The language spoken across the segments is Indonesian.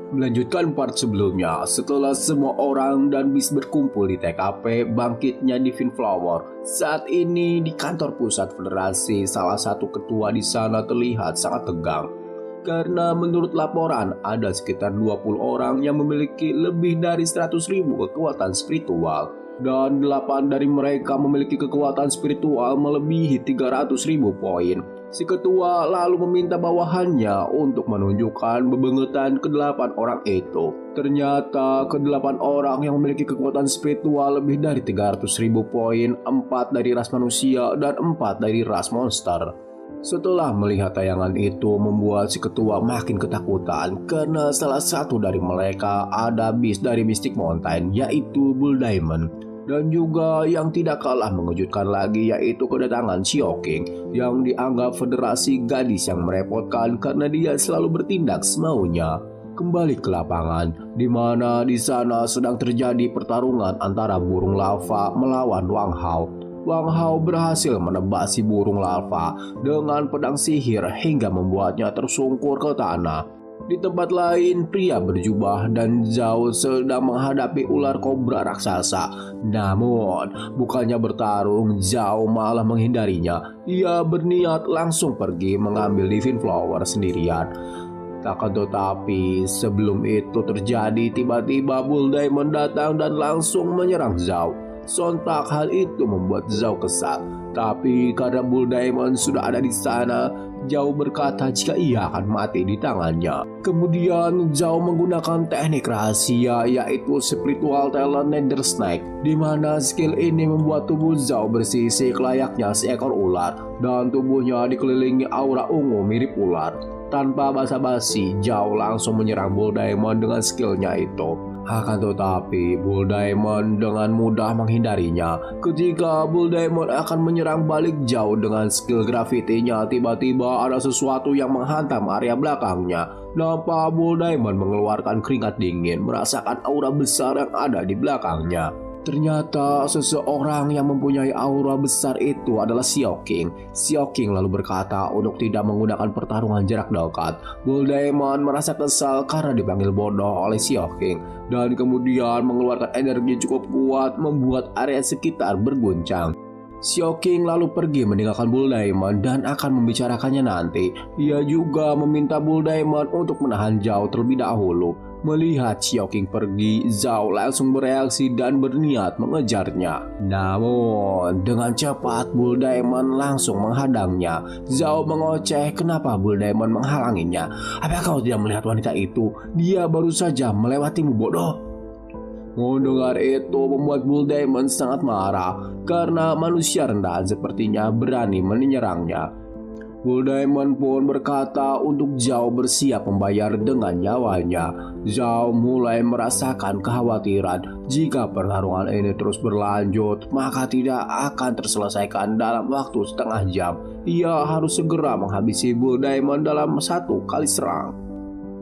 Melanjutkan part sebelumnya, setelah semua orang dan bis berkumpul di TKP bangkitnya Divine Flower. Saat ini di kantor pusat federasi, salah satu ketua di sana terlihat sangat tegang. Karena menurut laporan ada sekitar 20 orang yang memiliki lebih dari 100.000 kekuatan spiritual. Dan 8 dari mereka memiliki kekuatan spiritual melebihi 300.000 poin. Si ketua lalu meminta bawahannya untuk menunjukkan bebengetan ke-8 orang itu. Ternyata ke-8 orang yang memiliki kekuatan spiritual lebih dari 300.000 poin, 4 dari ras manusia dan 4 dari ras monster. Setelah melihat tayangan itu membuat si ketua makin ketakutan karena salah satu dari mereka ada bis dari Mystic Mountain, yaitu Bull Diamond. Dan juga yang tidak kalah mengejutkan lagi yaitu kedatangan Xiaoqing yang dianggap federasi gadis yang merepotkan karena dia selalu bertindak semaunya. Kembali ke lapangan, di mana di sana sedang terjadi pertarungan antara burung lava melawan Wang Hao. Wang Hao berhasil menebas si burung lava dengan pedang sihir hingga membuatnya tersungkur ke tanah. Di tempat lain, pria berjubah dan Zhao sedang menghadapi ular kobra raksasa. Namun, bukannya bertarung, Zhao malah menghindarinya. Ia berniat langsung pergi mengambil Divine Flower sendirian. Takkan tetapi, sebelum itu terjadi, tiba-tiba Bull Diamond datang dan langsung menyerang Zhao. Sontak hal itu membuat Zhao kesal. Tapi karena Bull Diamond sudah ada di sana, Zhao berkata jika ia akan mati di tangannya. Kemudian Zhao menggunakan teknik rahasia yaitu Spiritual Talent Nether Snake, di mana skill ini membuat tubuh Zhao bersisik layaknya seekor ular dan tubuhnya dikelilingi aura ungu mirip ular. Tanpa basa-basi, Zhao langsung menyerang Bull Diamond dengan skillnya itu. Akan tetapi, Bull Diamond dengan mudah menghindarinya. Ketika Bull Diamond akan menyerang balik Zhao dengan skill gravitinya, tiba-tiba ada sesuatu yang menghantam area belakangnya. Nampak Bull Diamond mengeluarkan keringat dingin, merasakan aura besar yang ada di belakangnya. Ternyata seseorang yang mempunyai aura besar itu adalah Xiaoqing. Xiaoqing lalu berkata untuk tidak menggunakan pertarungan jarak dekat. Bull Diamond merasa kesal karena dipanggil bodoh oleh Xiaoqing dan kemudian mengeluarkan energi cukup kuat membuat area sekitar berguncang. Xiaoqing lalu pergi meninggalkan Bull Diamond dan akan membicarakannya nanti. Ia juga meminta Bull Diamond untuk menahan Zhao terlebih dahulu. Melihat Xiaoqing pergi, Zhao langsung bereaksi dan berniat mengejarnya. Namun, dengan cepat Bull Diamond langsung menghadangnya. Zhao mengoceh kenapa Bull Diamond menghalanginya. Apa kau tidak melihat wanita itu? Dia baru saja melewatimu, bodoh. Mendengar itu membuat Bull Diamond sangat marah karena manusia rendahan sepertinya berani menyerangnya. Bull Diamond pun berkata untuk Zhao bersiap membayar dengan nyawanya. Zhao mulai merasakan kekhawatiran jika pertarungan ini terus berlanjut maka tidak akan terselesaikan dalam waktu setengah jam. Ia harus segera menghabisi Bull Diamond dalam satu kali serang.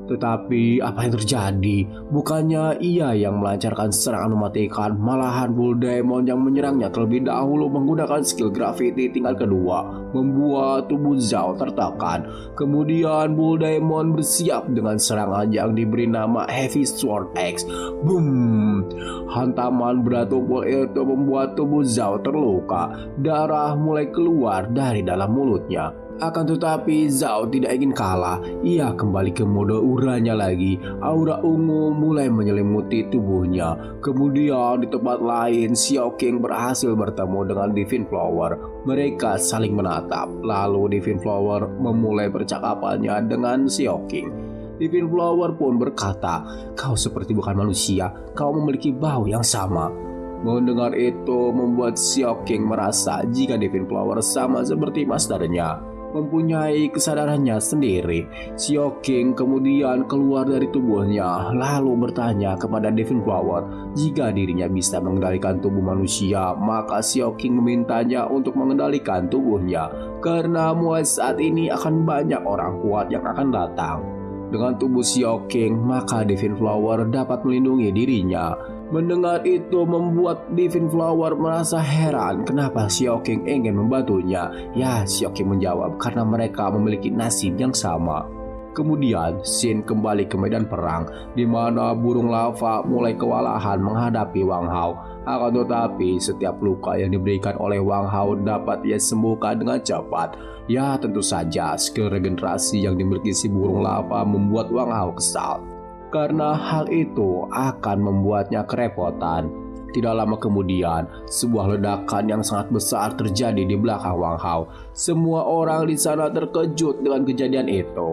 Tetapi apa yang terjadi? Bukannya ia yang melancarkan serangan mematikan, malahan Bull Diamond yang menyerangnya terlebih dahulu menggunakan skill gravity tingkat kedua, membuat tubuh Zhao tertekan. Kemudian Bull Diamond bersiap dengan serangan yang diberi nama Heavy Sword X. Boom! Hantaman berat tubuh itu membuat tubuh Zhao terluka. Darah mulai keluar dari dalam mulutnya. Akan tetapi Zhao tidak ingin kalah. Ia kembali ke mode uranya lagi. Aura ungu mulai menyelimuti tubuhnya. Kemudian di tempat lain Xiaoqing berhasil bertemu dengan Divine Flower. Mereka saling menatap. Lalu Divine Flower memulai percakapannya dengan Xiaoqing. Divine Flower pun berkata, "Kau seperti bukan manusia. Kau memiliki bau yang sama." Mendengar itu membuat Xiaoqing merasa jika Divine Flower sama seperti masternya, mempunyai kesadarannya sendiri. Xiaoqing kemudian keluar dari tubuhnya lalu bertanya kepada Divine Flower jika dirinya bisa mengendalikan tubuh manusia. Maka Xiaoqing memintanya untuk mengendalikan tubuhnya karena mulai saat ini akan banyak orang kuat yang akan datang. Dengan tubuh Xiaoqing maka Divine Flower dapat melindungi dirinya. Mendengar itu membuat Divine Flower merasa heran kenapa Xiaoqing ingin membantunya. Ya, Xiaoqing menjawab karena mereka memiliki nasib yang sama. Kemudian, Shin kembali ke medan perang, di mana burung lava mulai kewalahan menghadapi Wang Hao. Akan tetapi, setiap luka yang diberikan oleh Wang Hao dapat ia sembuhkan dengan cepat. Ya, tentu saja skill regenerasi yang dimiliki si burung lava membuat Wang Hao kesal, karena hal itu akan membuatnya kerepotan. Tidak lama kemudian, sebuah ledakan yang sangat besar terjadi di belakang Wang Hao. Semua orang di sana terkejut dengan kejadian itu.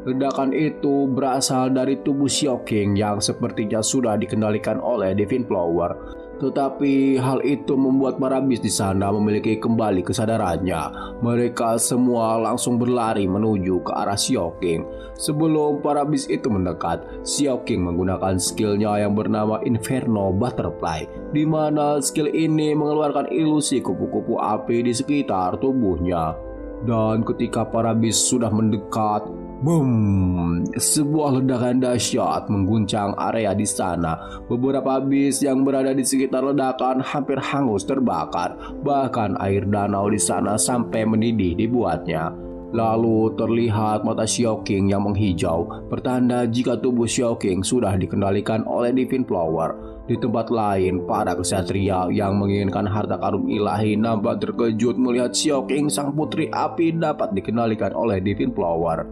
Ledakan itu berasal dari tubuh Xiaoqing yang sepertinya sudah dikendalikan oleh Divine Flower. Tetapi hal itu membuat para beast di sana memiliki kembali kesadarannya. Mereka semua langsung berlari menuju ke arah Xiaoqing. Sebelum para beast itu mendekat, Xiaoqing menggunakan skillnya yang bernama Inferno Butterfly, di mana skill ini mengeluarkan ilusi kupu-kupu api di sekitar tubuhnya. Dan ketika para beast sudah mendekat, boom! Sebuah ledakan dahsyat mengguncang area di sana. Beberapa beast yang berada di sekitar ledakan hampir hangus terbakar. Bahkan air danau di sana sampai mendidih dibuatnya. Lalu terlihat mata Xiaoqing yang menghijau, pertanda jika tubuh Xiaoqing sudah dikendalikan oleh Divine Flower. Di tempat lain, para ksatria yang menginginkan harta karun ilahi nampak terkejut melihat Xiaoqing sang putri api dapat dikendalikan oleh Divine Flower.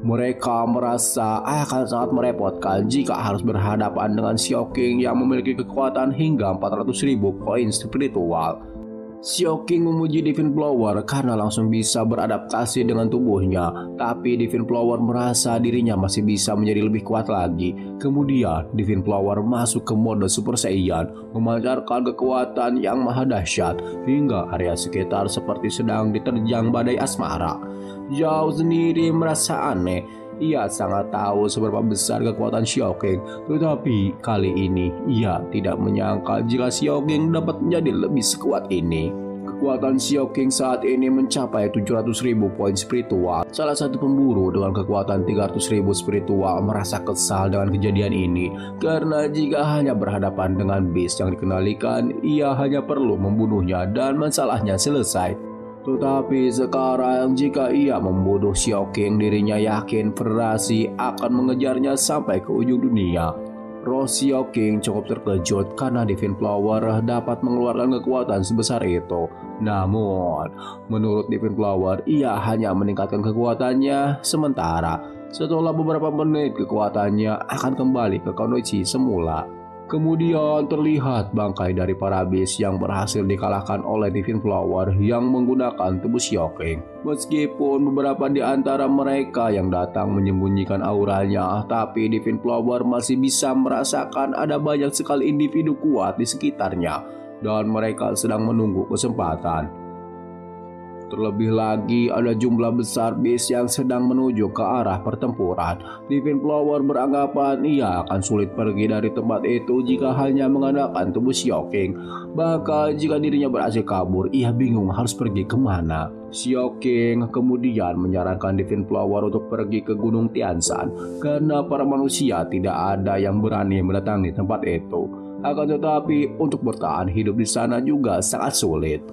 Mereka merasa akan sangat merepotkan jika harus berhadapan dengan Xiaoqing yang memiliki kekuatan hingga 400.000 koin spiritual. Xiaoqing memuji Divine Flower karena langsung bisa beradaptasi dengan tubuhnya, tapi Divine Flower merasa dirinya masih bisa menjadi lebih kuat lagi. Kemudian Divine Flower masuk ke mode Super Saiyan, memancarkan kekuatan yang maha dahsyat hingga area sekitar seperti sedang diterjang badai asmara. Zhao sendiri merasa aneh. Ia sangat tahu seberapa besar kekuatan Xiaoqing, tetapi kali ini ia tidak menyangka jika Xiaoqing dapat menjadi lebih sekuat ini. Kekuatan Xiaoqing saat ini mencapai 700.000 poin spiritual. Salah satu pemburu dengan kekuatan 300.000 spiritual merasa kesal dengan kejadian ini, karena jika hanya berhadapan dengan beast yang dikendalikan, ia hanya perlu membunuhnya dan masalahnya selesai. Tetapi sekarang jika ia membunuh Xiaoqing, dirinya yakin Federasi akan mengejarnya sampai ke ujung dunia. Roh Xiaoqing cukup terkejut karena Divine Flower dapat mengeluarkan kekuatan sebesar itu. Namun, menurut Divine Flower, ia hanya meningkatkan kekuatannya sementara. Setelah beberapa menit, kekuatannya akan kembali ke kondisi semula. Kemudian terlihat bangkai dari para beast yang berhasil dikalahkan oleh Divine Flower yang menggunakan tubuh Xiaoqing. Meskipun beberapa di antara mereka yang datang menyembunyikan auranya, tapi Divine Flower masih bisa merasakan ada banyak sekali individu kuat di sekitarnya dan mereka sedang menunggu kesempatan. Terlebih lagi ada jumlah besar beast yang sedang menuju ke arah pertempuran. Divine Flower beranggapan ia akan sulit pergi dari tempat itu jika hanya mengandalkan tubuh Xiaoqing. Bahkan jika dirinya berhasil kabur, ia bingung harus pergi kemana. Xiaoqing kemudian menyarankan Divine Flower untuk pergi ke Gunung Tianshan karena para manusia tidak ada yang berani mendatangi tempat itu. Akan tetapi untuk bertahan hidup di sana juga sangat sulit.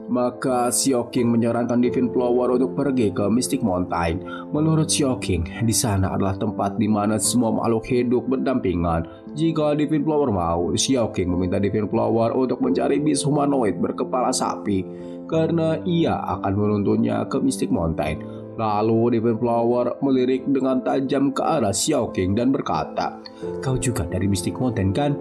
Maka Xiaoqing menyarankan Divine Flower untuk pergi ke Mystic Mountain. Menurut Xiaoqing, di sana adalah tempat di mana semua makhluk hidup berdampingan. Jika Divine Flower mau, Xiaoqing meminta Divine Flower untuk mencari beast humanoid berkepala sapi karena ia akan menuntunnya ke Mystic Mountain. Lalu Divine Flower melirik dengan tajam ke arah Xiaoqing dan berkata, "Kau juga dari Mystic Mountain kan?"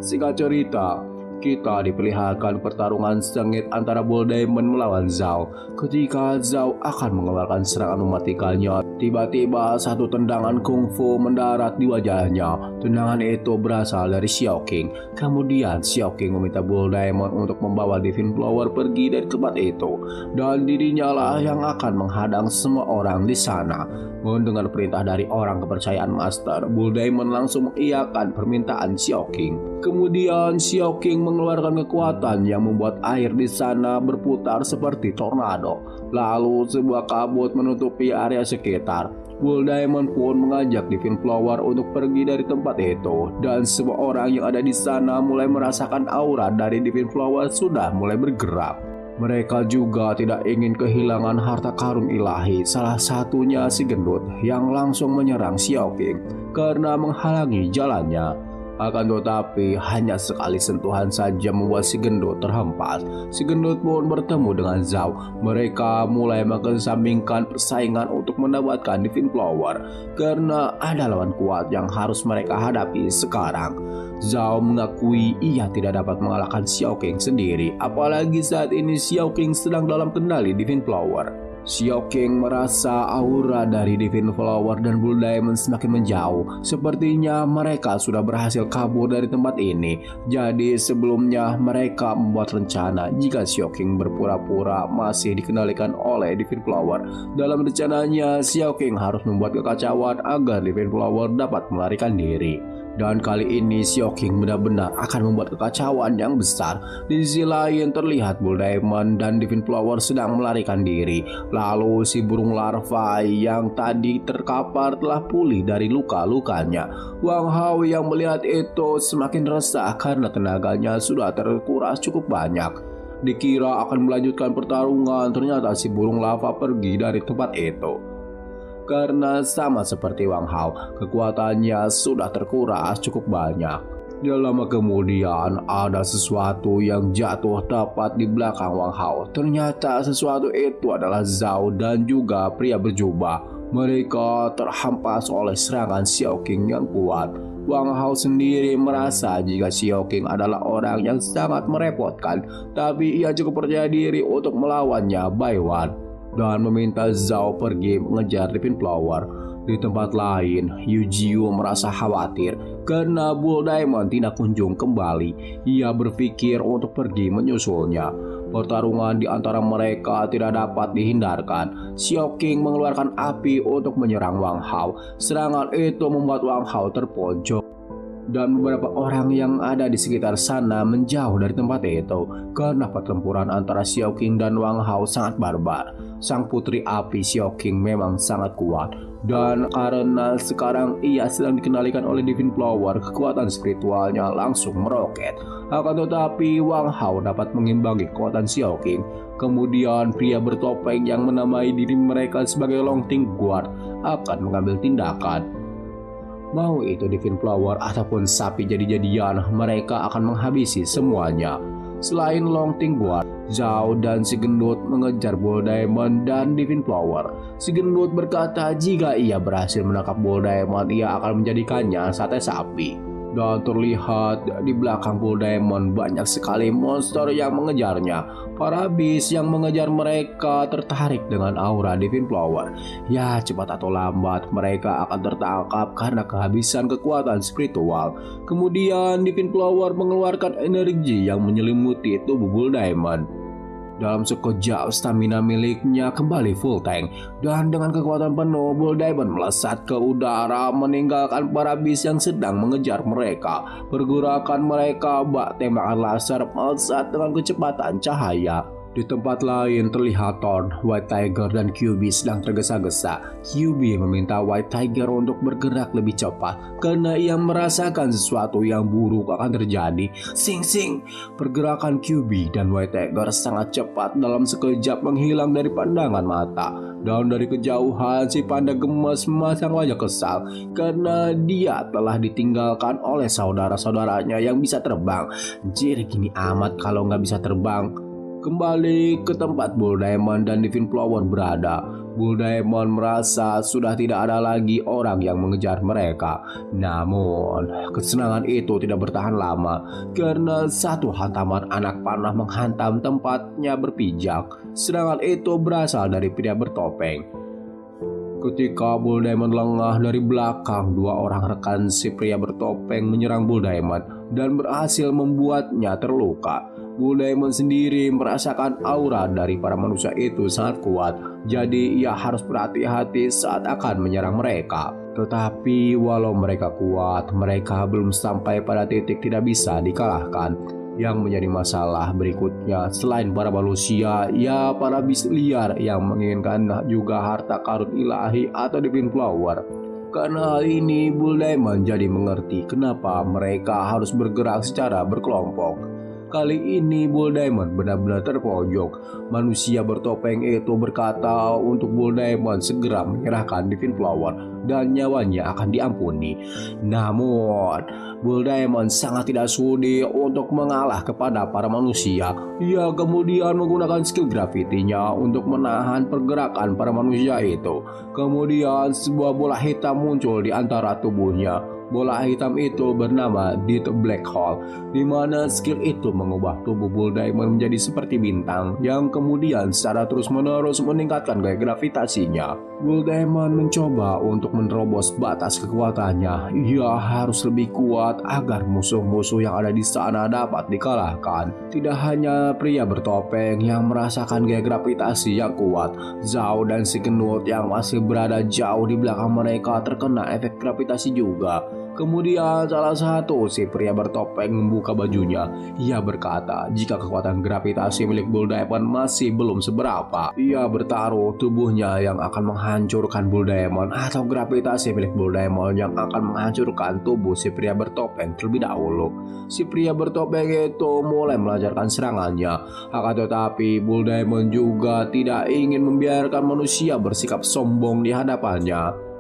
Singkat cerita, kita diperlihatkan pertarungan sengit antara Bull Diamond melawan Zhao. Ketika Zhao akan mengeluarkan serangan mematikannya, tiba-tiba satu tendangan kungfu mendarat di wajahnya. Tendangan itu berasal dari Xiaoqing. Kemudian Xiaoqing meminta Bull Diamond untuk membawa Divine Flower pergi dari tempat itu, dan dirinya lah yang akan menghadang semua orang di sana. Mendengar perintah dari orang kepercayaan Master, Bull Diamond langsung mengiyakan permintaan Xiaoqing. Kemudian Xiaoqing mengeluarkan kekuatan yang membuat air di sana berputar seperti tornado. Lalu sebuah kabut menutupi area sekitar. Bull Diamond pun mengajak Divine Flower untuk pergi dari tempat itu, dan semua orang yang ada di sana mulai merasakan aura dari Divine Flower sudah mulai bergerak. Mereka juga tidak ingin kehilangan harta karun ilahi, salah satunya si gendut yang langsung menyerang Xiao King karena menghalangi jalannya. Akan tetapi hanya sekali sentuhan saja membuat si gendut terhempas. Si gendut pun bertemu dengan Zhao. Mereka mulai mengesampingkan persaingan untuk mendapatkan Divine Flower karena ada lawan kuat yang harus mereka hadapi sekarang. Zhao mengakui ia tidak dapat mengalahkan Xiao King sendiri, apalagi saat ini Xiao King sedang dalam kendali Divine Flower. Xiao King merasa aura dari Divine Flower dan Blue Diamond semakin menjauh. Sepertinya mereka sudah berhasil kabur dari tempat ini. Jadi sebelumnya mereka membuat rencana jika Xiao King berpura-pura masih dikendalikan oleh Divine Flower. Dalam rencananya, Xiao King harus membuat kekacauan agar Divine Flower dapat melarikan diri. Dan kali ini Xiao King benar-benar akan membuat kekacauan yang besar. Di sisi lain terlihat Blue Diamond dan Divine Flower sedang melarikan diri. Lalu si burung larva yang tadi terkapar telah pulih dari luka-lukanya. Wang Hao yang melihat itu semakin resah karena tenaganya sudah terkuras cukup banyak. Dikira akan melanjutkan pertarungan, ternyata si burung lava pergi dari tempat itu. Karena sama seperti Wang Hao, kekuatannya sudah terkuras cukup banyak. Tidak lama kemudian ada sesuatu yang jatuh tepat di belakang Wang Hao. Ternyata sesuatu itu adalah Zhao dan juga pria berjubah. Mereka terhampas oleh serangan Xiao King yang kuat. Wang Hao sendiri merasa jika Xiao King adalah orang yang sangat merepotkan, tapi ia cukup percaya diri untuk melawannya by one dan meminta Zhao pergi mengejar Divine Flower. Di tempat lain, Yu Jiu merasa khawatir karena Bull Diamond tidak kunjung kembali. Ia berpikir untuk pergi menyusulnya. Pertarungan di antara mereka tidak dapat dihindarkan. Xiao King mengeluarkan api untuk menyerang Wang Hao. Serangan itu membuat Wang Hao terpojok dan beberapa orang yang ada di sekitar sana menjauh dari tempat itu karena pertempuran antara Xiao King dan Wang Hao sangat barbar. Sang putri api Xiao King memang sangat kuat, dan karena sekarang ia sedang dikendalikan oleh Divine Flower, kekuatan spiritualnya langsung meroket. Akan tetapi Wang Hao dapat mengimbangi kekuatan Xiao King. Kemudian pria bertopeng yang menamai diri mereka sebagai Long Ting Guard akan mengambil tindakan. Mau itu Divine Flower ataupun sapi jadi-jadian, mereka akan menghabisi semuanya. Selain Long Ting Guard, Zhao dan si gendut mengejar Bull Diamond dan Divine Flower. Si gendut berkata jika ia berhasil menangkap Bull Diamond, ia akan menjadikannya sate sapi. Dan terlihat di belakang Bull Diamond banyak sekali monster yang mengejarnya. Para beast yang mengejar mereka tertarik dengan aura Divine Flower. Ya, cepat atau lambat mereka akan tertangkap karena kehabisan kekuatan spiritual. Kemudian Divine Flower mengeluarkan energi yang menyelimuti tubuh Bull Diamond. Dalam sekejap stamina miliknya kembali full tank, dan dengan kekuatan penuh Bull Diamond melesat ke udara meninggalkan para beast yang sedang mengejar mereka. Pergerakan mereka bak tembakan laser melesat dengan kecepatan cahaya. Di tempat lain terlihat Thorn, White Tiger dan QB sedang tergesa-gesa. QB meminta White Tiger untuk bergerak lebih cepat karena ia merasakan sesuatu yang buruk akan terjadi. Sing. Pergerakan QB dan White Tiger sangat cepat, dalam sekejap menghilang dari pandangan mata. Dan dari kejauhan si panda gemes memasang wajah kesal karena dia telah ditinggalkan oleh saudara-saudaranya yang bisa terbang. Anjir, gini amat kalau nggak bisa terbang. Kembali ke tempat Bull Diamond dan Divine Flower berada. Bull Diamond merasa sudah tidak ada lagi orang yang mengejar mereka. Namun, kesenangan itu tidak bertahan lama karena satu hantaman anak panah menghantam tempatnya berpijak. Serangan itu berasal dari pria bertopeng. Ketika Bull Diamond lengah, dari belakang dua orang rekan si pria bertopeng menyerang Bull Diamond dan berhasil membuatnya terluka. Bull Diamond sendiri merasakan aura dari para manusia itu sangat kuat, jadi ia harus berhati-hati saat akan menyerang mereka. Tetapi walau mereka kuat, mereka belum sampai pada titik tidak bisa dikalahkan. Yang menjadi masalah berikutnya selain para manusia, ya para beast liar yang menginginkan juga harta karun ilahi atau Divine Flower. Karena hal ini Bull Diamond jadi mengerti kenapa mereka harus bergerak secara berkelompok. Kali ini Bull Diamond benar-benar terpojok. Manusia bertopeng itu berkata untuk Bull Diamond segera menyerahkan Divine Flower dan nyawanya akan diampuni. Namun Bull Diamond sangat tidak sudi untuk mengalah kepada para manusia. Ia kemudian menggunakan skill gravitinya untuk menahan pergerakan para manusia itu. Kemudian sebuah bola hitam muncul di antara tubuhnya. Bola hitam itu bernama Death Black Hole, di mana skill itu mengubah tubuh Bull Diamond menjadi seperti bintang yang kemudian secara terus-menerus meningkatkan gaya gravitasinya. Bull Diamond mencoba untuk menerobos batas kekuatannya. Ia harus lebih kuat agar musuh-musuh yang ada di sana dapat dikalahkan. Tidak hanya pria bertopeng yang merasakan gaya gravitasi yang kuat, Zhao dan si gendut yang masih berada jauh di belakang mereka terkena efek gravitasi juga. Kemudian salah satu si pria bertopeng membuka bajunya. Ia berkata jika kekuatan gravitasi milik Bull Diamond masih belum seberapa, ia bertaruh tubuhnya yang akan menghancurkan Bull Diamond atau gravitasi milik Bull Diamond yang akan menghancurkan tubuh si pria bertopeng terlebih dahulu. Si pria bertopeng itu mulai melancarkan serangannya. Akan tetapi Bull Diamond juga tidak ingin membiarkan manusia bersikap sombong di hadapannya.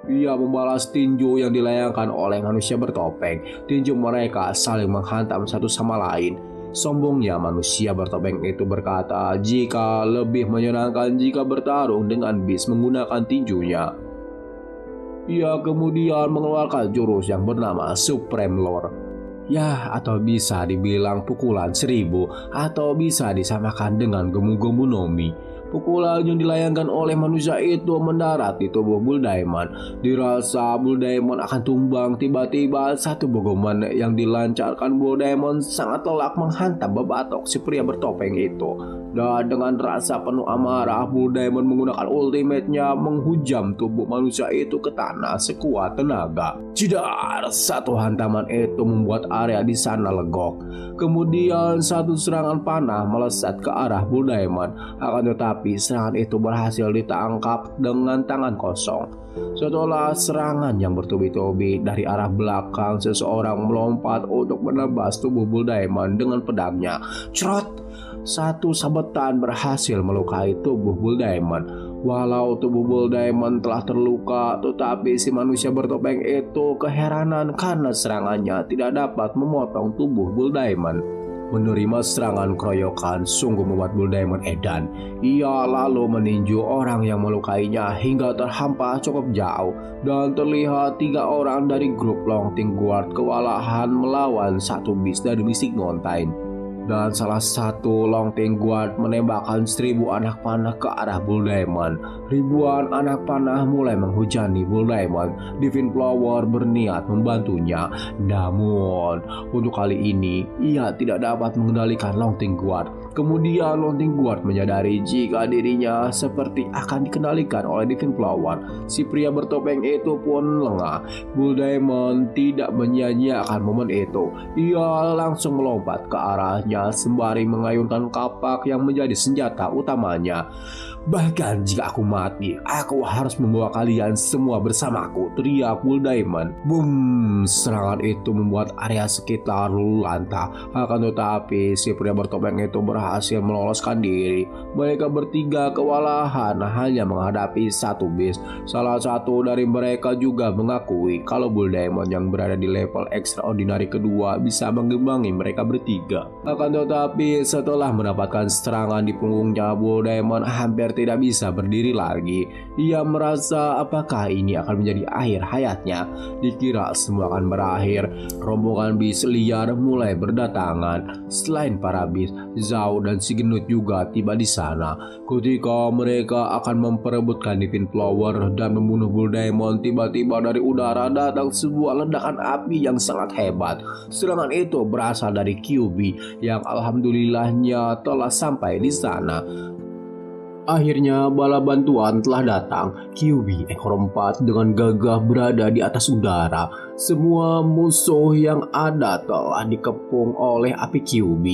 Ia membalas tinju yang dilayangkan oleh manusia bertopeng. Tinju mereka saling menghantam satu sama lain. Sombongnya manusia bertopeng itu berkata jika lebih menyenangkan jika bertarung dengan Beast menggunakan tinjunya. Ia kemudian mengeluarkan jurus yang bernama Supreme Lord. Ya, atau bisa dibilang pukulan 1000 atau bisa disamakan dengan Gomu-Gomu no Mi. Pukulan yang dilayangkan oleh manusia itu mendarat di tubuh Bull Diamond. Dirasa Bull Diamond akan tumbang, tiba-tiba satu bogoman yang dilancarkan Bull Diamond sangat telak menghantam bebatok si pria bertopeng itu. Dan dengan rasa penuh amarah, Bull Diamond menggunakan ultimate-nya menghujam tubuh manusia itu ke tanah sekuat tenaga. Jedar, satu hantaman itu membuat area di sana legok. Kemudian satu serangan panah melesat ke arah Bull Diamond. Akan tetapi serangan itu berhasil ditangkap dengan tangan kosong. Setelah serangan yang bertubi-tubi dari arah belakang, seseorang melompat untuk menebas tubuh Bull Diamond dengan pedangnya. Cerot! Satu sabetan berhasil melukai tubuh Bull Diamond. Walau tubuh Bull Diamond telah terluka, tetapi si manusia bertopeng itu keheranan karena serangannya tidak dapat memotong tubuh Bull Diamond. Menerima serangan keroyokan sungguh membuat Bull Diamond edan. Ia lalu meninju orang yang melukainya hingga terhampar cukup jauh. Dan terlihat 3 orang dari grup Longting Guard kewalahan melawan satu Beast dari Mystic Mountain. Dan salah satu Longting Guard menembakkan 1000 anak panah ke arah Bull Diamond. Ribuan anak panah mulai menghujani Bull Diamond. Divine Flower berniat membantunya. Namun untuk kali ini ia tidak dapat mengendalikan Longting Guard. Kemudian Longting Guard menyadari jika dirinya seperti akan dikendalikan oleh Divine Flower. Si pria bertopeng itu pun lengah. Bull Diamond tidak menyia-nyiakan momen itu. Ia langsung melompat ke arahnya sembari mengayunkan kapak yang menjadi senjata utamanya. Bahkan jika aku mati, aku harus membawa kalian semua bersamaku, teriak Bull Diamond. Boom! Serangan itu membuat area sekitar luluh lantah. Akan tetapi si pria bertopeng itu berhasil meloloskan diri. Mereka bertiga kewalahan hanya menghadapi satu Beast. Salah satu dari mereka juga mengakui kalau Bull Diamond yang berada di level extraordinary kedua bisa mengimbangi mereka bertiga. Akan tetapi setelah mendapatkan serangan di punggungnya, Bull Diamond hampir tidak bisa berdiri lagi. Ia merasa apakah ini akan menjadi akhir hayatnya. Dikira semua akan berakhir. Rombongan Beast liar mulai berdatangan. Selain para Beast, Zhao dan si gendut juga tiba di sana. Ketika mereka akan memperebutkan Divine Flower dan membunuh Bull Diamond, tiba-tiba dari udara datang sebuah ledakan api yang sangat hebat. Serangan itu berasal dari QB yang alhamdulillahnya telah sampai di sana. Akhirnya bala bantuan telah datang. QB ekor 4 dengan gagah berada di atas udara. Semua musuh yang ada telah dikepung oleh api QB.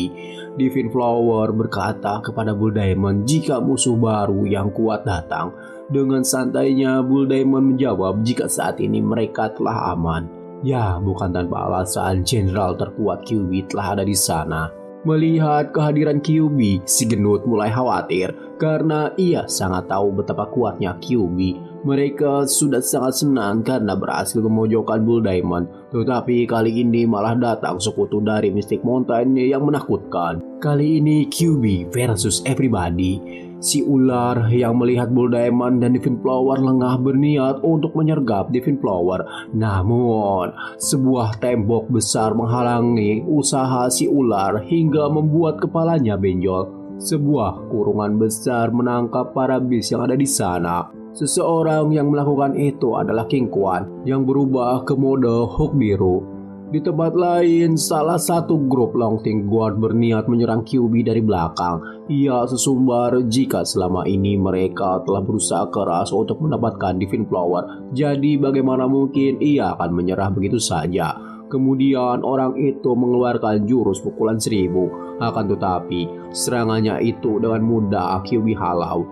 Divine Flower berkata kepada Bull Diamond jika musuh baru yang kuat datang. Dengan santainya Bull Diamond menjawab jika saat ini mereka telah aman. Ya, bukan tanpa alasan Jenderal terkuat QB telah ada di sana. Melihat kehadiran Kyuubi, si gendut mulai khawatir karena ia sangat tahu betapa kuatnya Kyuubi. Mereka sudah sangat senang karena berhasil memojokkan Bull Diamond, tetapi kali ini malah datang sekutu dari Mystic Mountain yang menakutkan. Kali ini Kyuubi versus everybody. Si ular yang melihat Bull Diamond dan Divine Flower lengah berniat untuk menyergap Divine Flower. Namun, sebuah tembok besar menghalangi usaha si ular hingga membuat kepalanya benjol. Sebuah kurungan besar menangkap para beast yang ada di sana. Seseorang yang melakukan itu adalah King Kuan yang berubah ke mode Hulk biru. Di tempat lain, salah satu grup Longting Guard berniat menyerang Kyuubi dari belakang. Ia sesumbar jika selama ini mereka telah berusaha keras untuk mendapatkan Divine Flower. Jadi bagaimana mungkin ia akan menyerah begitu saja? Kemudian orang itu mengeluarkan jurus pukulan 1000. Akan tetapi serangannya itu dengan mudah Kyuubi halau.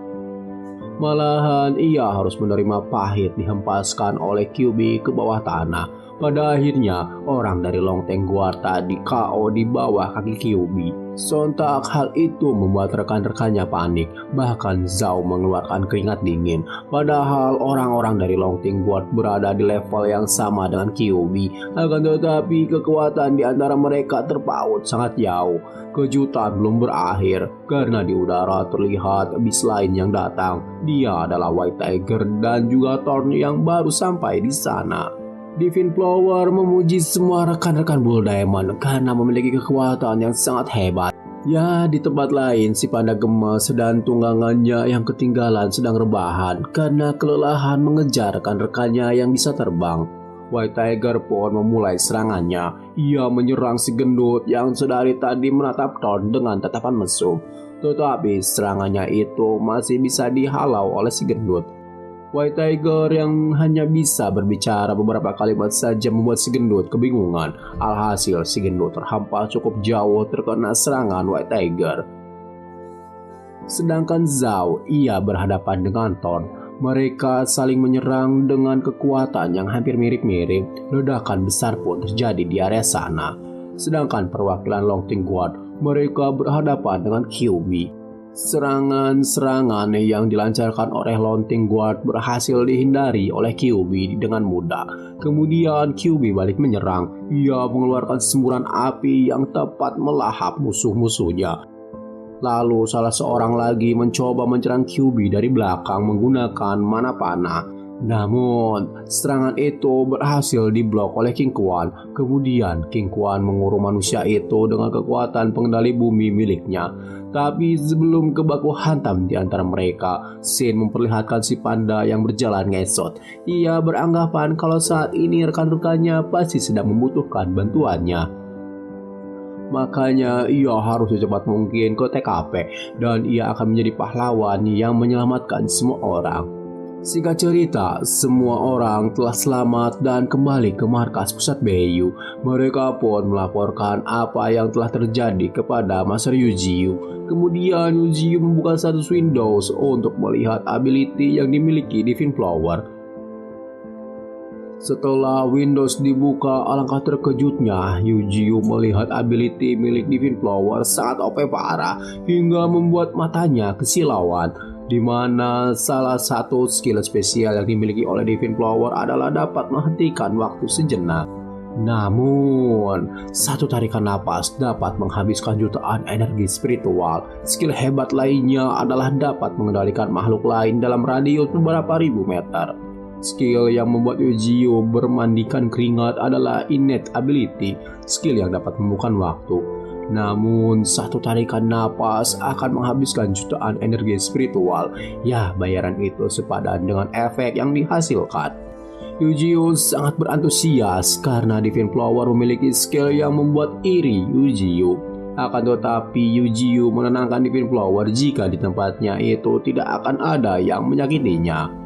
Malahan ia harus menerima pahit dihempaskan oleh Kyuubi ke bawah tanah. Pada akhirnya, orang dari Longting Guard tadi KO di bawah kaki Kyuubi. Sontak hal itu membuat rekan-rekannya panik. Bahkan Zhao mengeluarkan keringat dingin. Padahal orang-orang dari Longting Guard berada di level yang sama dengan Kyuubi. Akan tetapi kekuatan di antara mereka terpaut sangat jauh. Kejutan belum berakhir karena di udara terlihat beast lain yang datang. Dia adalah White Tiger dan juga Thorn yang baru sampai di sana. Divine Flower memuji semua rekan-rekan Bull Diamond karena memiliki kekuatan yang sangat hebat. Ya, di tempat lain si panda gemas dan tunggangannya yang ketinggalan sedang rebahan karena kelelahan mengejar rekan-rekannya yang bisa terbang. White Tiger pun memulai serangannya. Ia menyerang si gendut yang sedari tadi menatap Thorn dengan tatapan mesum. Tetapi serangannya itu masih bisa dihalau oleh si gendut. White Tiger yang hanya bisa berbicara beberapa kalimat saja membuat si gendut kebingungan. Alhasil si gendut terhampar cukup jauh terkena serangan White Tiger. Sedangkan Zhao, ia berhadapan dengan Thorn. Mereka saling menyerang dengan kekuatan yang hampir mirip-mirip. Ledakan besar pun terjadi di area sana. Sedangkan perwakilan Longting Guard, mereka berhadapan dengan Kyuubi. Serangan-serangan yang dilancarkan oleh Longting Guard berhasil dihindari oleh Kyuubi dengan mudah. Kemudian Kyuubi balik menyerang. Ia mengeluarkan semburan api yang tepat melahap musuh-musuhnya. Lalu salah seorang lagi mencoba menyerang Kyuubi dari belakang menggunakan mana panah. Namun, serangan itu berhasil diblok oleh King Kuan. Kemudian, King Kuan mengurung manusia itu dengan kekuatan pengendali bumi miliknya. Tapi sebelum kebaku hantam di antara mereka, Shin memperlihatkan si panda yang berjalan ngesot. Ia beranggapan kalau saat ini rekan-rekannya pasti sedang membutuhkan bantuannya. Makanya ia harus secepat mungkin ke TKP dan ia akan menjadi pahlawan yang menyelamatkan semua orang. Singkat cerita, semua orang telah selamat dan kembali ke markas pusat Beiyu. Mereka pun melaporkan apa yang telah terjadi kepada Master Yujiu. Kemudian Yujiu membuka status Windows untuk melihat ability yang dimiliki Divine Flower. Setelah Windows dibuka, alangkah terkejutnya Yujiu melihat ability milik Divine Flower sangat OP parah hingga membuat matanya kesilauan. Di mana salah satu skill spesial yang dimiliki oleh Divine Flower adalah dapat menghentikan waktu sejenak. Namun, satu tarikan napas dapat menghabiskan jutaan energi spiritual. Skill hebat lainnya adalah dapat mengendalikan makhluk lain dalam radius beberapa ribu meter. Skill yang membuat Yujiu bermandikan keringat adalah innate ability, skill yang dapat membuka waktu. Namun, satu tarikan napas akan menghabiskan jutaan energi spiritual. Ya, bayaran itu sepadan dengan efek yang dihasilkan. Yujiu sangat berantusias karena Divine Flower memiliki skill yang membuat iri Yujiu. Akan tetapi Yujiu menenangkan Divine Flower jika di tempatnya itu tidak akan ada yang menyakitinya.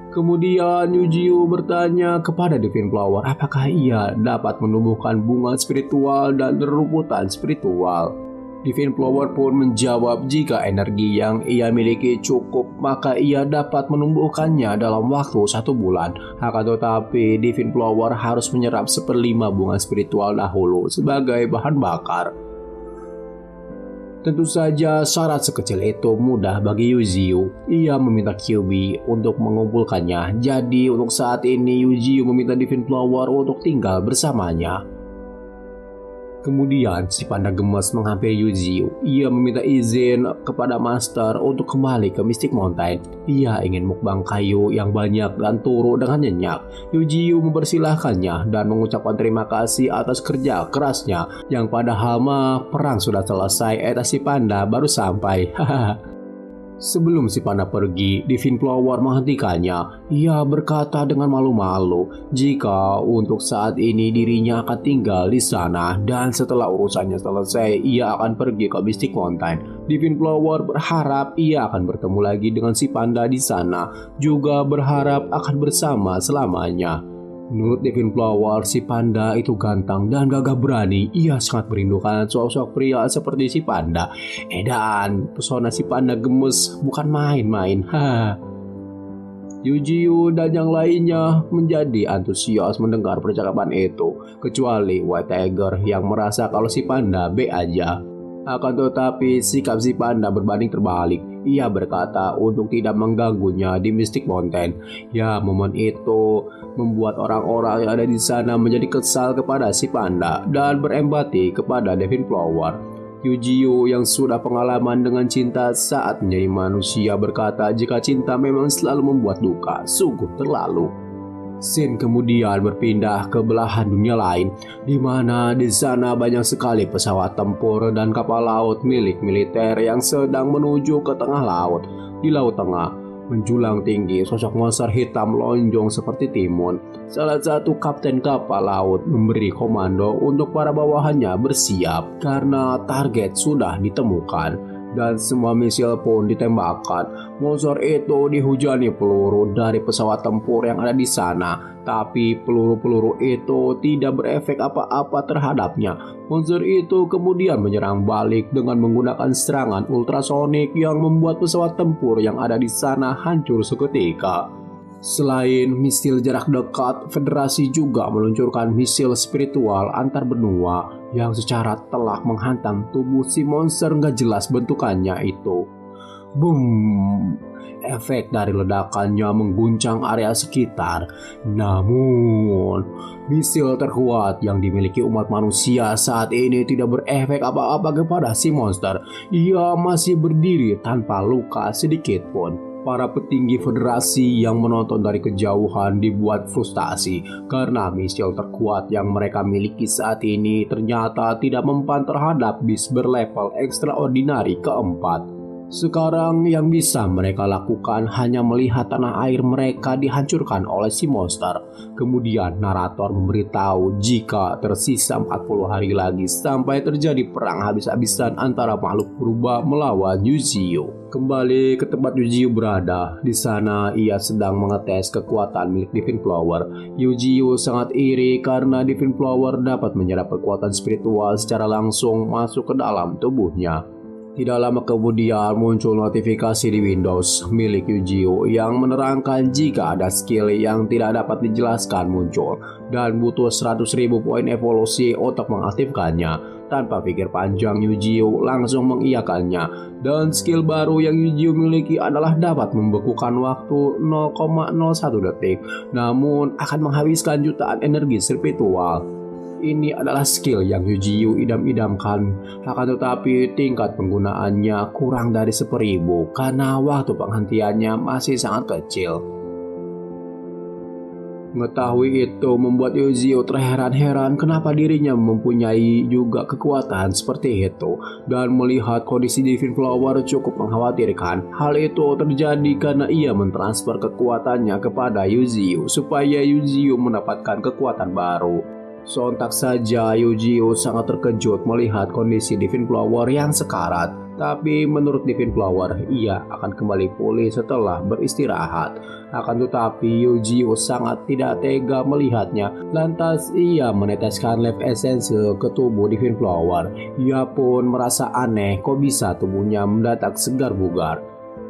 Kemudian Yujiu bertanya kepada Divine Flower apakah ia dapat menumbuhkan bunga spiritual dan rumputan spiritual. Divine Flower pun menjawab jika energi yang ia miliki cukup maka ia dapat menumbuhkannya dalam waktu 1 bulan. Akan tetapi Divine Flower harus menyerap 1/5 bunga spiritual dahulu sebagai bahan bakar. Tentu saja syarat sekecil itu mudah bagi Yuzio. Ia meminta Kyuubi untuk mengumpulkannya. Jadi untuk saat ini Yuzio meminta Divine Flower untuk tinggal bersamanya. Kemudian si panda gemes menghampiri Yuzio. Ia meminta izin kepada Master untuk kembali ke Mystic Mountain. Ia ingin mukbang kayu yang banyak dan turun dengan nyenyak. Yuzio mempersilahkannya dan mengucapkan terima kasih atas kerja kerasnya. Yang padahal mah perang sudah selesai, si panda baru sampai. Sebelum si panda pergi, Divine Flower menghentikannya. Ia berkata dengan malu-malu jika untuk saat ini dirinya akan tinggal di sana dan setelah urusannya selesai ia akan pergi ke Mystic Mountain. Divine Flower berharap ia akan bertemu lagi dengan si panda di sana, juga berharap akan bersama selamanya. Menurut Divine Flower, si panda itu ganteng dan gagah berani. Ia sangat merindukan sosok pria seperti si panda. Dan pesona si panda gemes bukan main-main. Yuzio dan yang lainnya menjadi antusias mendengar percakapan itu, kecuali White Tiger yang merasa kalau si panda B aja. Akan tetapi sikap si panda berbanding terbalik. Ia berkata untuk tidak mengganggunya di Mystic Mountain. Ya, momen itu membuat orang-orang yang ada di sana menjadi kesal kepada si panda dan berempati kepada Divine Flower. Yuzio yang sudah pengalaman dengan cinta saat menjadi manusia berkata jika cinta memang selalu membuat duka, sungguh terlalu. Scene kemudian berpindah ke belahan dunia lain, di mana di sana banyak sekali pesawat tempur dan kapal laut milik militer yang sedang menuju ke tengah laut. Di Laut Tengah, menjulang tinggi sosok monster hitam lonjong seperti timun. Salah satu kapten kapal laut memberi komando untuk para bawahannya bersiap karena target sudah ditemukan. Dan semua misil pun ditembakkan. Monster itu dihujani peluru dari pesawat tempur yang ada di sana, tapi peluru-peluru itu tidak berefek apa-apa terhadapnya. Monster itu kemudian menyerang balik dengan menggunakan serangan ultrasonik yang membuat pesawat tempur yang ada di sana hancur seketika. Selain misil jarak dekat, Federasi juga meluncurkan misil spiritual antar benua yang secara telak menghantam tubuh si monster nggak jelas bentukannya itu. Boom! Efek dari ledakannya mengguncang area sekitar. Namun, misil terkuat yang dimiliki umat manusia saat ini tidak berefek apa-apa kepada si monster. Ia masih berdiri tanpa luka sedikit pun. Para petinggi federasi yang menonton dari kejauhan dibuat frustasi karena misil terkuat yang mereka miliki saat ini ternyata tidak mempan terhadap bis berlevel extraordinary keempat. Sekarang yang bisa mereka lakukan hanya melihat tanah air mereka dihancurkan oleh si monster. Kemudian narator memberitahu jika tersisa 40 hari lagi sampai terjadi perang habis-habisan antara makhluk purba melawan Yuzio. Kembali ke tempat Yuzio berada. Di sana ia sedang mengetes kekuatan milik Divine Flower. Yuzio sangat iri karena Divine Flower dapat menyerap kekuatan spiritual secara langsung masuk ke dalam tubuhnya. Tidak lama kemudian muncul notifikasi di Windows milik Yuzio yang menerangkan jika ada skill yang tidak dapat dijelaskan muncul dan butuh 100.000 poin evolusi untuk mengaktifkannya. Tanpa pikir panjang, Yuzio langsung mengiyakannya, dan skill baru yang Yuzio miliki adalah dapat membekukan waktu 0,01 detik, namun akan menghabiskan jutaan energi spiritual. Ini adalah skill yang Yuzio idam-idamkan, akan tetapi tingkat penggunaannya kurang dari 1000 karena waktu penghentiannya masih sangat kecil. Mengetahui itu membuat Yuzio terheran-heran kenapa dirinya mempunyai juga kekuatan seperti itu, dan melihat kondisi Divine Flower cukup mengkhawatirkan. Hal itu terjadi karena ia mentransfer kekuatannya kepada Yuzio supaya Yuzio mendapatkan kekuatan baru. Sontak saja Yuzio sangat terkejut melihat kondisi Divine Flower yang sekarat. Tapi menurut Divine Flower, ia akan kembali pulih setelah beristirahat. Akan tetapi Yuzio sangat tidak tega melihatnya. Lantas ia meneteskan Life Essence ke tubuh Divine Flower. Ia pun merasa aneh kok bisa tubuhnya mendadak segar bugar.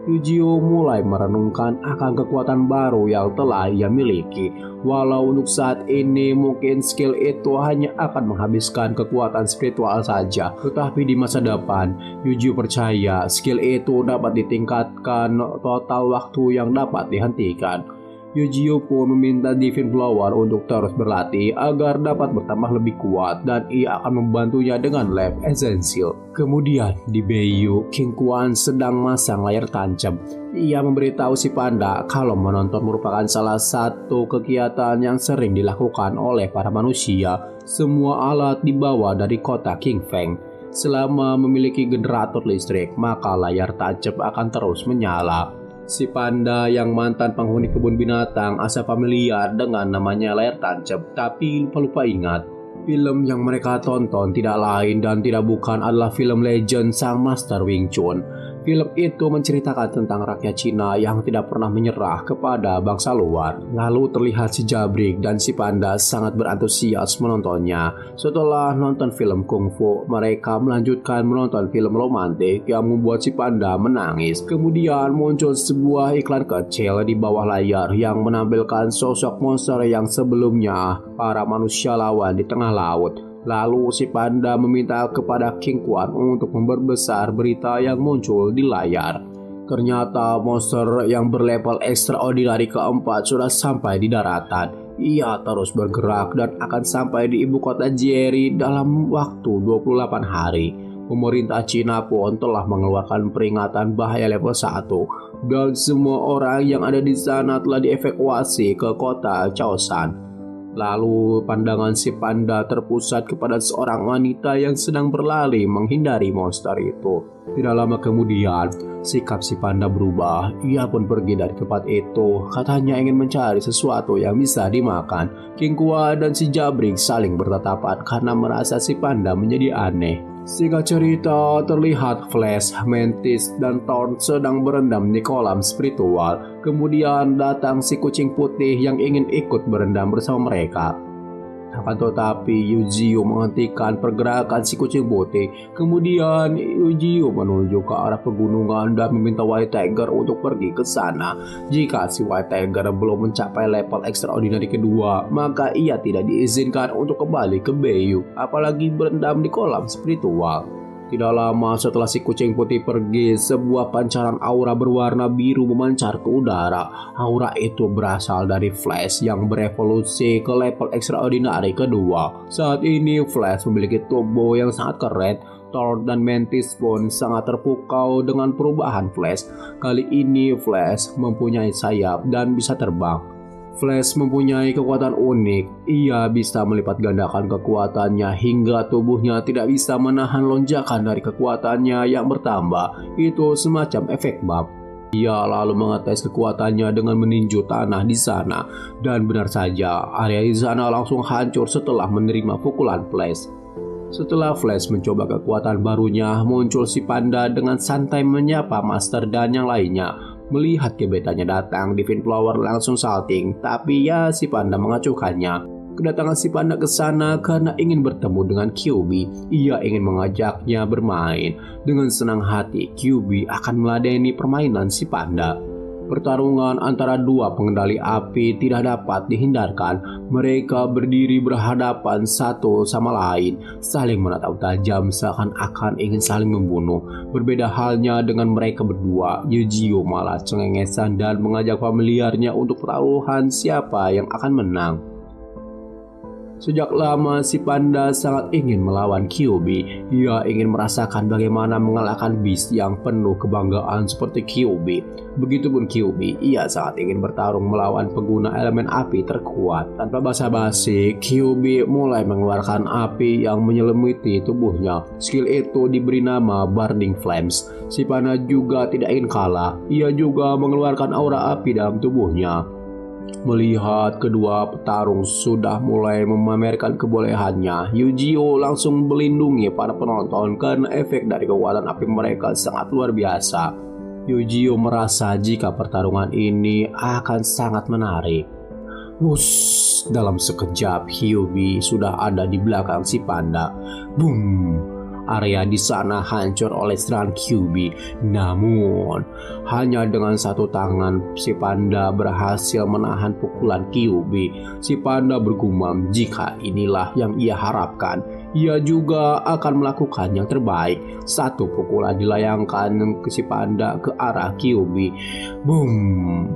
Yujio mulai merenungkan akan kekuatan baru yang telah ia miliki. Walau untuk saat ini mungkin skill itu hanya akan menghabiskan kekuatan spiritual saja, tetapi di masa depan Yujio percaya skill itu dapat ditingkatkan total waktu yang dapat dihentikan. Yujio pun meminta Divine Flower untuk terus berlatih agar dapat bertambah lebih kuat dan ia akan membantunya dengan lab essential. Kemudian di Beiyu, King Kuan sedang masang layar tancap. Ia memberitahu si panda kalau menonton merupakan salah satu kegiatan yang sering dilakukan oleh para manusia. Semua alat dibawa dari kota King Feng. Selama memiliki generator listrik, maka layar tancap akan terus menyala. Si panda yang mantan penghuni kebun binatang asa familiar dengan namanya layar tancap, tapi lupa ingat. Film yang mereka tonton tidak lain dan tidak bukan adalah film Legend Sang Master Wing Chun. Film itu menceritakan tentang rakyat Cina yang tidak pernah menyerah kepada bangsa luar. Lalu terlihat si Jabrik dan si panda sangat berantusias menontonnya. Setelah nonton film kungfu, mereka melanjutkan menonton film romantik yang membuat si panda menangis. Kemudian muncul sebuah iklan kecil di bawah layar yang menampilkan sosok monster yang sebelumnya para manusia lawan di tengah laut. Lalu si panda meminta kepada King Kuan untuk memperbesar berita yang muncul di layar. Ternyata monster yang berlevel extraordinary keempat sudah sampai di daratan. Ia terus bergerak dan akan sampai di ibu kota Jeri dalam waktu 28 hari. Pemerintah Cina pun telah mengeluarkan peringatan bahaya level 1 dan semua orang yang ada di sana telah dievakuasi ke kota Chaoshan. Lalu pandangan si panda terpusat kepada seorang wanita yang sedang berlari menghindari monster itu. Tidak lama kemudian, sikap si panda berubah. Ia pun pergi dari tempat itu. Katanya ingin mencari sesuatu yang bisa dimakan. King Kua dan si Jabrik saling bertatapan karena merasa si panda menjadi aneh. Singkat cerita, terlihat Flash, Mantis, dan Thorn sedang berendam di kolam spiritual. Kemudian datang si kucing putih yang ingin ikut berendam bersama mereka. Akan tetapi Yujio menghentikan pergerakan si kucing putih. Kemudian Yujio menuju ke arah pegunungan dan meminta White Tiger untuk pergi ke sana. Jika si White Tiger belum mencapai level extraordinary kedua, maka ia tidak diizinkan untuk kembali ke Beiyu, apalagi berendam di kolam spiritual. Tidak lama setelah si kucing putih pergi, sebuah pancaran aura berwarna biru memancar ke udara. Aura itu berasal dari Flash yang berevolusi ke level extraordinary kedua. Saat ini Flash memiliki tubuh yang sangat keren. Thor dan Mantis pun sangat terpukau dengan perubahan Flash. Kali ini Flash mempunyai sayap dan bisa terbang. Flash mempunyai kekuatan unik. Ia bisa melipat gandakan kekuatannya hingga tubuhnya tidak bisa menahan lonjakan dari kekuatannya yang bertambah. Itu semacam efek buff. Ia lalu mengetes kekuatannya dengan meninju tanah di sana. Dan benar saja, area di sana langsung hancur setelah menerima pukulan Flash. Setelah Flash mencoba kekuatan barunya, muncul si panda dengan santai menyapa Master dan yang lainnya. Melihat gebetannya datang, Divine Flower langsung salting, tapi ya si panda mengacuhkannya. Kedatangan si panda ke sana karena ingin bertemu dengan Kyuubi. Ia ingin mengajaknya bermain. Dengan senang hati, Kyuubi akan meladeni permainan si panda. Pertarungan antara dua pengendali api tidak dapat dihindarkan. Mereka berdiri berhadapan satu sama lain, saling menatap tajam seakan-akan ingin saling membunuh. Berbeda halnya dengan mereka berdua, Yujio malah cengengesan dan mengajak familiarnya untuk pertaruhan siapa yang akan menang. Sejak lama si panda sangat ingin melawan Kyuubi. Ia ingin merasakan bagaimana mengalahkan Beast yang penuh kebanggaan seperti Kyuubi. Begitupun Kyuubi, ia sangat ingin bertarung melawan pengguna elemen api terkuat. Tanpa basa-basi, Kyuubi mulai mengeluarkan api yang menyelimuti tubuhnya. Skill itu diberi nama Burning Flames. Si panda juga tidak ingin kalah. Ia juga mengeluarkan aura api dalam tubuhnya. Melihat kedua petarung sudah mulai memamerkan kebolehannya, Yujio langsung melindungi para penonton karena efek dari kekuatan api mereka sangat luar biasa. Yujio merasa jika pertarungan ini akan sangat menarik. Dalam sekejap Kyuubi sudah ada di belakang si panda. Boom! Area di sana hancur oleh serangan Kyuubi. Namun, hanya dengan satu tangan si panda berhasil menahan pukulan Kyuubi. Si panda bergumam jika inilah yang ia harapkan, ia juga akan melakukan yang terbaik. Satu pukulan dilayangkan ke si panda ke arah Kyuubi. Boom.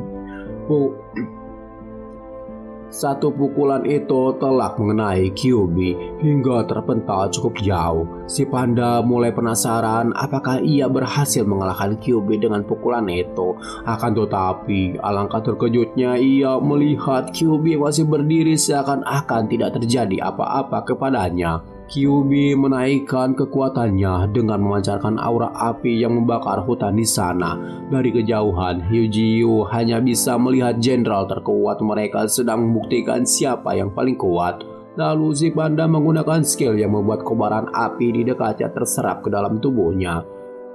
Satu pukulan itu telak mengenai Kyuubi hingga terpental cukup jauh. Si panda mulai penasaran apakah ia berhasil mengalahkan Kyuubi dengan pukulan itu. Akan tetapi alangkah terkejutnya ia melihat Kyuubi masih berdiri seakan-akan tidak terjadi apa-apa kepadanya. Kyuubi menaikkan kekuatannya dengan memancarkan aura api yang membakar hutan di sana. Dari kejauhan, Eugeo hanya bisa melihat jenderal terkuat mereka sedang membuktikan siapa yang paling kuat. Lalu si panda menggunakan skill yang membuat kobaran api di dekatnya terserap ke dalam tubuhnya.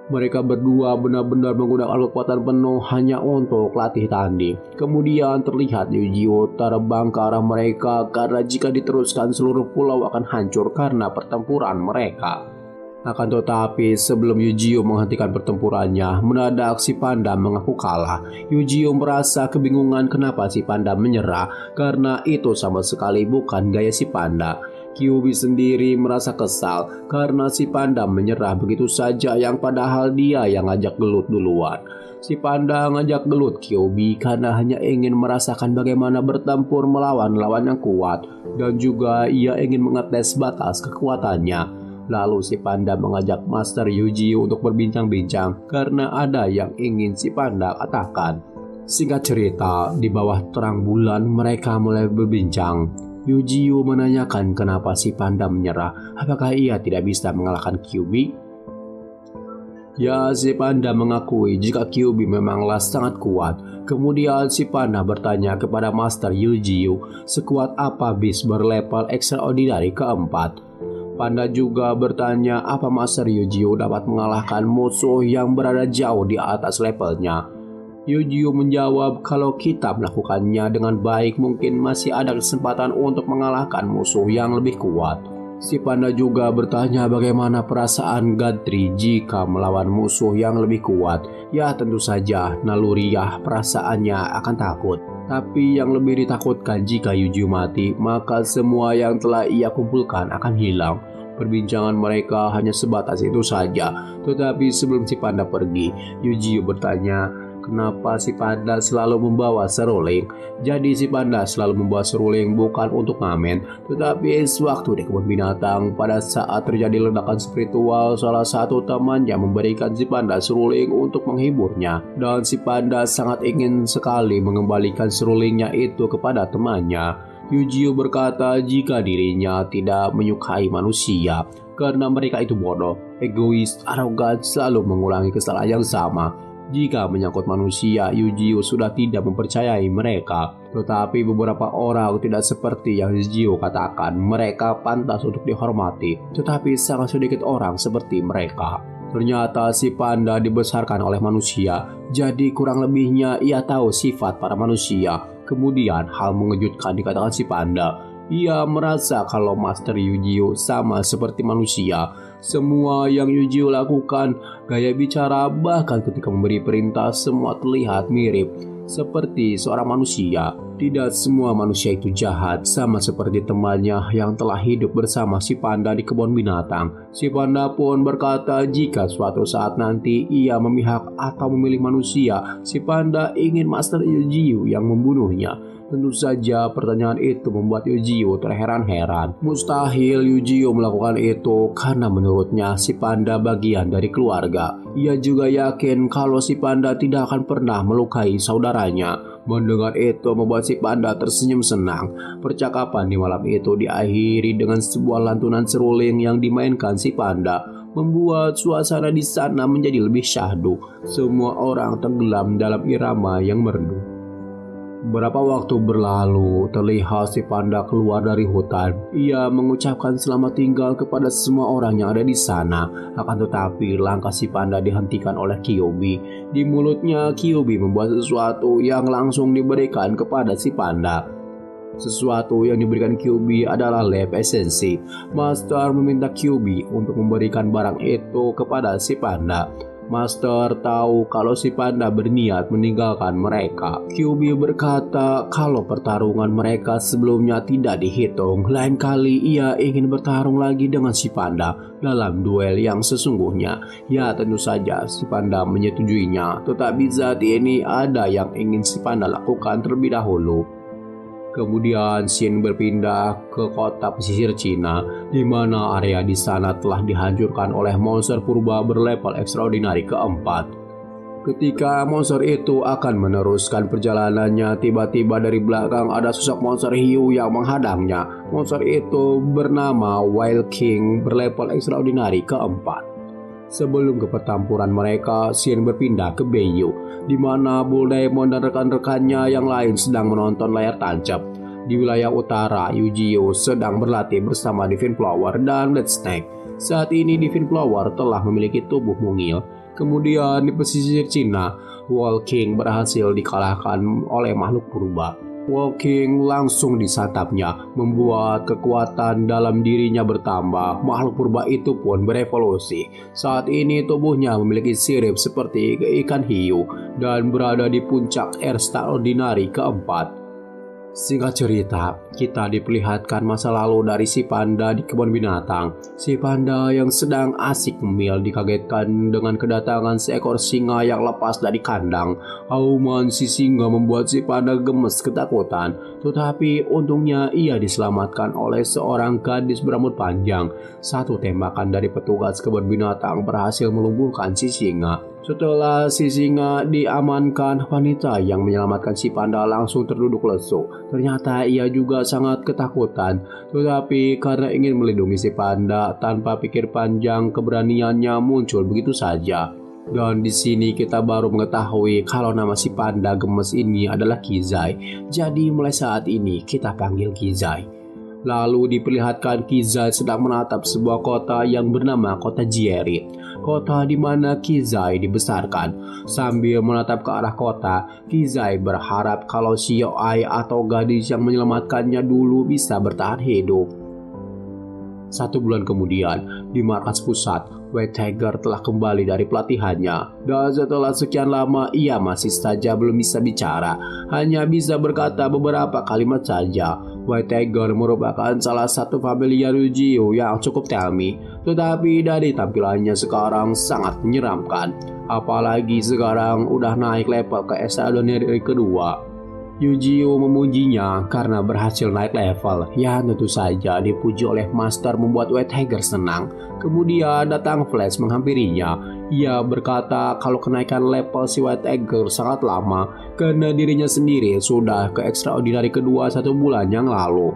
Mereka berdua benar-benar menggunakan kekuatan penuh hanya untuk latih tanding. Kemudian terlihat Eugeo terbang ke arah mereka karena jika diteruskan seluruh pulau akan hancur karena pertempuran mereka. Akan tetapi sebelum Eugeo menghentikan pertempurannya, mendadak si panda mengaku kalah. Eugeo merasa kebingungan kenapa si panda menyerah karena itu sama sekali bukan gaya si panda. Kyuubi sendiri merasa kesal karena si panda menyerah begitu saja yang padahal dia yang ngajak gelut duluan. Si panda ngajak gelut Kyuubi karena hanya ingin merasakan bagaimana bertempur melawan lawan yang kuat dan juga ia ingin mengetes batas kekuatannya. Lalu si panda mengajak Master Eugeo untuk berbincang-bincang karena ada yang ingin si panda katakan. Singkat cerita, di bawah terang bulan mereka mulai berbincang. Eugeo menanyakan kenapa si panda menyerah, apakah ia tidak bisa mengalahkan Kyuubi? Ya, si panda mengakui jika Kyuubi memanglah sangat kuat. Kemudian si panda bertanya kepada Master Eugeo, sekuat apa beast berlevel extraordinary keempat? Panda juga bertanya apa Master Eugeo dapat mengalahkan musuh yang berada jauh di atas levelnya. Eugeo menjawab kalau kita melakukannya dengan baik mungkin masih ada kesempatan untuk mengalahkan musuh yang lebih kuat. Si panda juga bertanya bagaimana perasaan Gadri jika melawan musuh yang lebih kuat. Ya tentu saja naluriah perasaannya akan takut. Tapi yang lebih ditakutkan jika Eugeo mati maka semua yang telah ia kumpulkan akan hilang. Perbincangan mereka hanya sebatas itu saja. Tetapi sebelum si panda pergi, Eugeo bertanya kenapa si panda selalu membawa seruling. Jadi si panda selalu membawa seruling bukan untuk ngamen, tetapi sewaktu di kebun binatang pada saat terjadi ledakan spiritual, salah satu temannya memberikan si panda seruling untuk menghiburnya. Dan si panda sangat ingin sekali mengembalikan serulingnya itu kepada temannya. Eugeo berkata jika dirinya tidak menyukai manusia karena mereka itu bodoh, egois, arogan, selalu mengulangi kesalahan yang sama. Jika menyangkut manusia, Eugeo sudah tidak mempercayai mereka. Tetapi beberapa orang tidak seperti yang Eugeo katakan. Mereka pantas untuk dihormati, tetapi sangat sedikit orang seperti mereka. Ternyata si panda dibesarkan oleh manusia, jadi kurang lebihnya ia tahu sifat para manusia. Kemudian hal mengejutkan dikatakan si panda. Ia merasa kalau Master Eugeo sama seperti manusia. Semua yang Eugeo lakukan, gaya bicara, bahkan ketika memberi perintah semua terlihat mirip seperti seorang manusia. Tidak semua manusia itu jahat, sama seperti temannya yang telah hidup bersama si panda di kebun binatang. Si panda pun berkata jika suatu saat nanti ia memihak atau memilih manusia, si panda ingin Master Eugeo yang membunuhnya. Tentu saja pertanyaan itu membuat Eugeo terheran-heran. Mustahil Eugeo melakukan itu karena menurutnya si panda bagian dari keluarga. Ia juga yakin kalau si panda tidak akan pernah melukai saudaranya. Mendengar itu membuat si panda tersenyum senang. Percakapan di malam itu diakhiri dengan sebuah lantunan seruling yang dimainkan si panda, membuat suasana di sana menjadi lebih syahdu. Semua orang tenggelam dalam irama yang merdu. Beberapa waktu berlalu, terlihat si panda keluar dari hutan. Ia mengucapkan selamat tinggal kepada semua orang yang ada di sana. Akan tetapi langkah si panda dihentikan oleh Kyuubi. Di mulutnya Kyuubi membuat sesuatu yang langsung diberikan kepada si panda. Sesuatu yang diberikan QB adalah lab esensi. Master meminta QB untuk memberikan barang itu kepada si panda. Master tahu kalau si panda berniat meninggalkan mereka. QB berkata kalau pertarungan mereka sebelumnya tidak dihitung. Lain kali ia ingin bertarung lagi dengan si panda dalam duel yang sesungguhnya. Ya tentu saja si panda menyetujuinya. Tetapi saat ini ada yang ingin si panda lakukan terlebih dahulu. Kemudian scene berpindah ke kota pesisir Cina, di mana area di sana telah dihancurkan oleh monster purba berlevel extraordinary keempat. Ketika monster itu akan meneruskan perjalanannya, tiba-tiba dari belakang ada sosok monster hiu yang menghadangnya. Monster itu bernama Wild King berlevel extraordinary keempat. Sebelum ke pertempuran mereka, scene berpindah ke Bayou, di mana Bull Diamond dan rekan-rekannya yang lain sedang menonton layar tancap. Di wilayah utara, Eugeo sedang berlatih bersama Divine Flower dan Red Snake. Saat ini Divine Flower telah memiliki tubuh mungil. Kemudian di pesisir Cina, Wild King berhasil dikalahkan oleh makhluk purba. Wild King langsung disantapnya, membuat kekuatan dalam dirinya bertambah. Makhluk purba itu pun berevolusi. Saat ini tubuhnya memiliki sirip seperti ikan hiu dan berada di puncak extraordinary keempat. Singkat cerita, kita diperlihatkan masa lalu dari si panda di kebun binatang. Si panda yang sedang asik ngemil dikagetkan dengan kedatangan seekor singa yang lepas dari kandang. Auman si singa membuat si panda gemes ketakutan. Tetapi untungnya ia diselamatkan oleh seorang gadis berambut panjang. Satu tembakan dari petugas kebun binatang berhasil melumpuhkan si singa. Setelah si singa diamankan, wanita yang menyelamatkan si panda langsung terduduk lesu. Ternyata ia juga sangat ketakutan, tetapi karena ingin melindungi si panda, tanpa pikir panjang keberaniannya muncul begitu saja. Dan di sini kita baru mengetahui kalau nama si panda gemes ini adalah Kizai. Jadi mulai saat ini kita panggil Kizai. Lalu diperlihatkan Kizai sedang menatap sebuah kota yang bernama kota Jierit, kota di mana Kizai dibesarkan. Sambil menatap ke arah kota, Kizai berharap kalau Xiao Ai atau gadis yang menyelamatkannya dulu bisa bertahan hidup. 1 bulan kemudian, di markas pusat, White Tiger telah kembali dari pelatihannya. Dan setelah sekian lama, ia masih saja belum bisa bicara. Hanya bisa berkata beberapa kalimat saja. White Tiger merupakan salah satu familiar Eugeo yang cukup tell-me. Tetapi dari tampilannya sekarang sangat menyeramkan. Apalagi sekarang udah naik level ke extraordinary kedua. Eugeo memujinya karena berhasil naik level. Ya tentu saja dipuji oleh Master membuat White Tiger senang. Kemudian datang Flash menghampirinya. Ia berkata kalau kenaikan level si White Tiger sangat lama karena dirinya sendiri sudah ke extraordinary kedua 1 bulan yang lalu.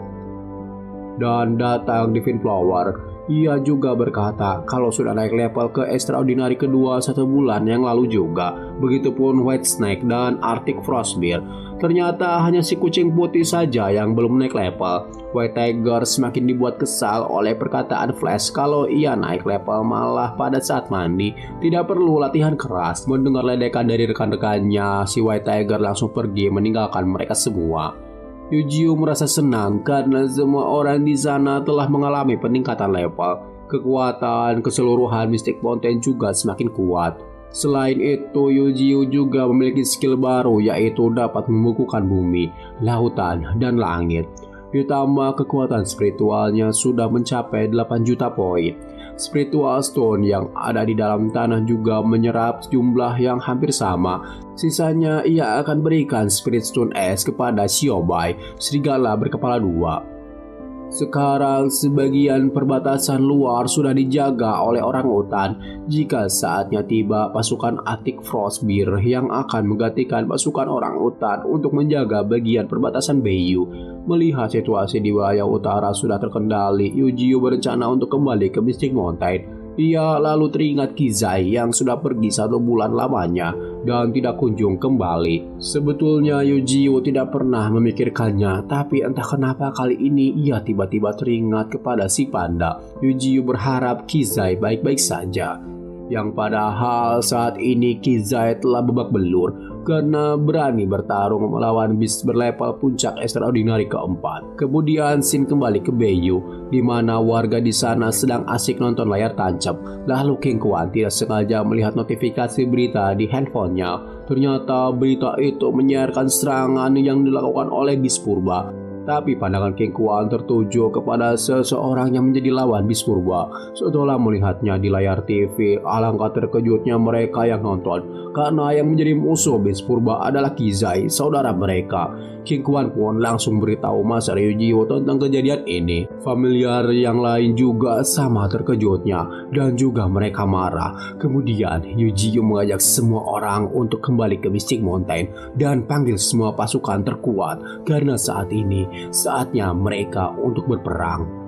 Dan datang Divine Flower. Ia juga berkata kalau sudah naik level ke extraordinary kedua 1 bulan yang lalu juga. Begitupun White Snake dan Arctic Frostbeard. Ternyata hanya si kucing putih saja yang belum naik level. White Tiger semakin dibuat kesal oleh perkataan Flash kalau ia naik level malah pada saat mandi. Tidak perlu latihan keras. Mendengar ledekan dari rekan-rekannya, si White Tiger langsung pergi meninggalkan mereka semua. Eugeo merasa senang karena semua orang di sana telah mengalami peningkatan level. Kekuatan keseluruhan Mystic Mountain juga semakin kuat. Selain itu, Eugeo juga memiliki skill baru yaitu dapat membukukan bumi, lautan, dan langit. Ditambah kekuatan spiritualnya sudah mencapai 8 juta poin. Spiritual Stone yang ada di dalam tanah juga menyerap jumlah yang hampir sama. Sisanya ia akan berikan Spirit Stone S kepada Xiaobai, serigala berkepala 2. Sekarang sebagian perbatasan luar sudah dijaga oleh orang utan. Jika saatnya tiba, pasukan Arctic Frostbeard yang akan menggantikan pasukan orang utan untuk menjaga bagian perbatasan Bayou. Melihat situasi di wilayah utara sudah terkendali, Eugeo berencana untuk kembali ke Mystic Mountain. Ia lalu teringat Kizai yang sudah pergi 1 bulan lamanya dan tidak kunjung kembali. Sebetulnya Eugeo tidak pernah memikirkannya, tapi entah kenapa kali ini ia tiba-tiba teringat kepada si panda. Eugeo berharap Kizai baik-baik saja. yang padahal saat ini Kizai telah babak belur karena berani bertarung melawan Beast berlevel puncak extraordinary keempat. Kemudian scene kembali ke Bayou, di mana warga di sana sedang asik nonton layar tancap. Lalu King Kuan tidak sengaja melihat notifikasi berita di handphonenya. Ternyata berita itu menyiarkan serangan yang dilakukan oleh Beast Purba. Tapi pandangan King Kuan tertuju kepada seseorang yang menjadi lawan Beast Purba. Setelah melihatnya di layar TV, alangkah terkejutnya mereka yang nonton, karena yang menjadi musuh Beast Purba adalah Kizai, saudara mereka. King Kuan pun langsung beritahu Mas Ryujiwo tentang kejadian ini. Familiar yang lain juga sama terkejutnya dan juga mereka marah. Kemudian Ryujiwo mengajak semua orang untuk kembali ke Mystic Mountain dan panggil semua pasukan terkuat karena saat ini saatnya mereka untuk berperang.